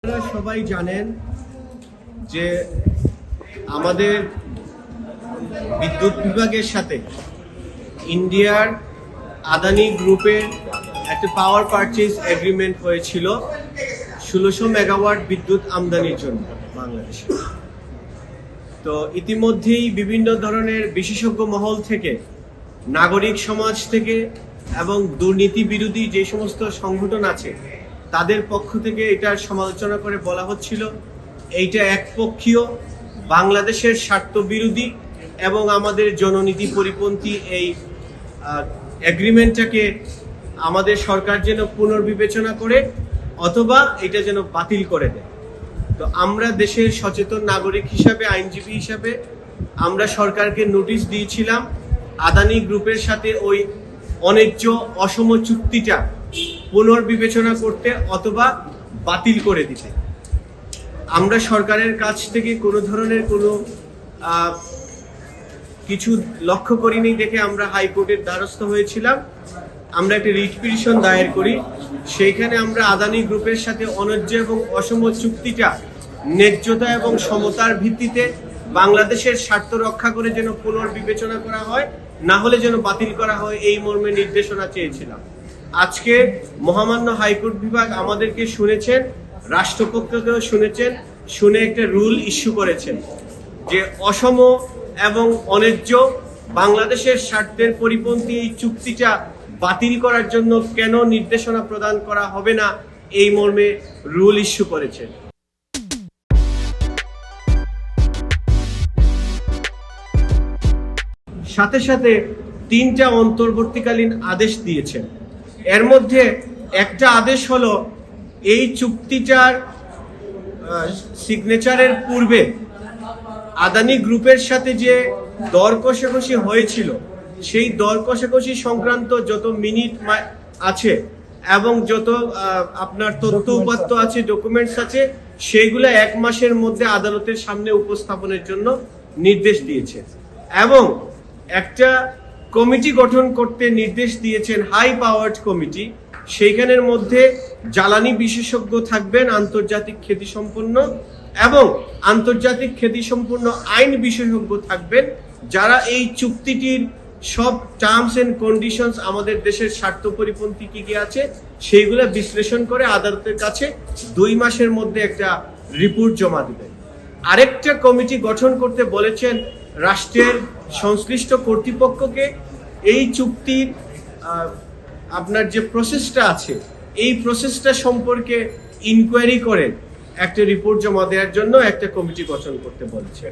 আপনারা সবাই জানেন যে আমাদের বিদ্যুৎ বিভাগের সাথে ইন্ডিয়ার আদানি গ্রুপের একটা পাওয়ার পারচেজ এগ্রিমেন্ট হয়েছিল 1600 মেগাওয়াট বিদ্যুৎ আমদানির জন্য বাংলাদেশে। তো ইতিমধ্যেই বিভিন্ন ধরনের বিশেষজ্ঞ মহল থেকে, নাগরিক সমাজ থেকে এবং দুর্নীতি বিরোধী যে সমস্ত সংগঠন আছে তাদের পক্ষ থেকে এটার সমালোচনা করে বলা হচ্ছিল এইটা একপক্ষীয়, বাংলাদেশের স্বার্থ বিরোধী এবং আমাদের জননীতি পরিপন্থী এই এগ্রিমেন্টটাকে আমাদের সরকার যেন পুনর্বিবেচনা করে অথবা এটা যেন বাতিল করে দেয়। তো আমরা দেশের সচেতন নাগরিক হিসাবে, আইনজীবী হিসাবে আমরা সরকারকে নোটিশ দিয়েছিলাম আদানি গ্রুপের সাথে ওই অন্যায্য অসম চুক্তিটা পুনর্বিবেচনা করতে অথবা বাতিল করে দিতে। আমরা সরকারের কাছ থেকে কোনো ধরনের কোনো কিছু লক্ষ্য করিনি দেখে আমরা হাইকোর্টের দ্বারস্থ হয়েছিলাম। আমরা একটা রিট পিটিশন দায়ের করি, সেইখানে আমরা আদানি গ্রুপের সাথে অন্যায্য এবং অসম চুক্তিটা ন্যায্যতা এবং সমতার ভিত্তিতে বাংলাদেশের স্বার্থ রক্ষা করে যেন পুনর্বিবেচনা করা হয়, না হলে যেন বাতিল করা হয়, এই মর্মে নির্দেশনা চেয়েছিলাম। আজকে মহামান্য হাইকোর্ট বিভাগ আমাদেরকে শুনেছেন, রাষ্ট্রপক্ষকেও শুনেছেন, শুনে একটা রুল ইস্যু করেছেন যে অসম এবং অন্যায্য বাংলাদেশের স্বার্থের পরিপন্থী এই চুক্তিটা বাতিল করার জন্য কেন নির্দেশনা প্রদান করা হবে না, এই মর্মে রুল ইস্যু করেছেন। সাথে সাথে 3টা অন্তর্বর্তীকালীন আদেশ দিয়েছেন। এর মধ্যে একটা আদেশ হলো এই চুক্তিটার সিগনেচারের পূর্বে আদানি গ্রুপের সাথে যে দর কষাকষি হয়েছিল সেই দর কষাকষি সংক্রান্ত যত মিনিট আছে এবং যত আপনার তথ্য উপাত্ত আছে, ডকুমেন্টস আছে, সেইগুলো 1 মাসের মধ্যে আদালতের সামনে উপস্থাপনের জন্য নির্দেশ দিয়েছে এবং একটা কমিটি গঠন করতে নির্দেশ দিয়েছেন, হাই পাওয়ার্ড কমিটি। সেইখানের মধ্যে জ্বালানি বিশেষজ্ঞ থাকবেন, আন্তর্জাতিক খ্যাতিসম্পন্ন এবং আন্তর্জাতিক খ্যাতিসম্পন্ন আইন বিশেষজ্ঞ থাকবেন, যারা এই চুক্তিটির সব টার্মস এন্ড কন্ডিশনস আমাদের দেশের স্বার্থ পরিপন্থী কি কি আছে সেইগুলো বিশ্লেষণ করে আদালতের কাছে 2 মাসের মধ্যে একটা রিপোর্ট জমা দেবেন। আরেকটা কমিটি গঠন করতে বলেছেন রাষ্ট্রের সংশ্লিষ্ট কর্তৃপক্ষকে এই চুক্তির আপনার যে প্রসেসটা আছে এই প্রসেসটা সম্পর্কে ইনকোয়ারি করে একটা রিপোর্ট জমা দেওয়ার জন্য একটা কমিটি গঠন করতে বলেছে।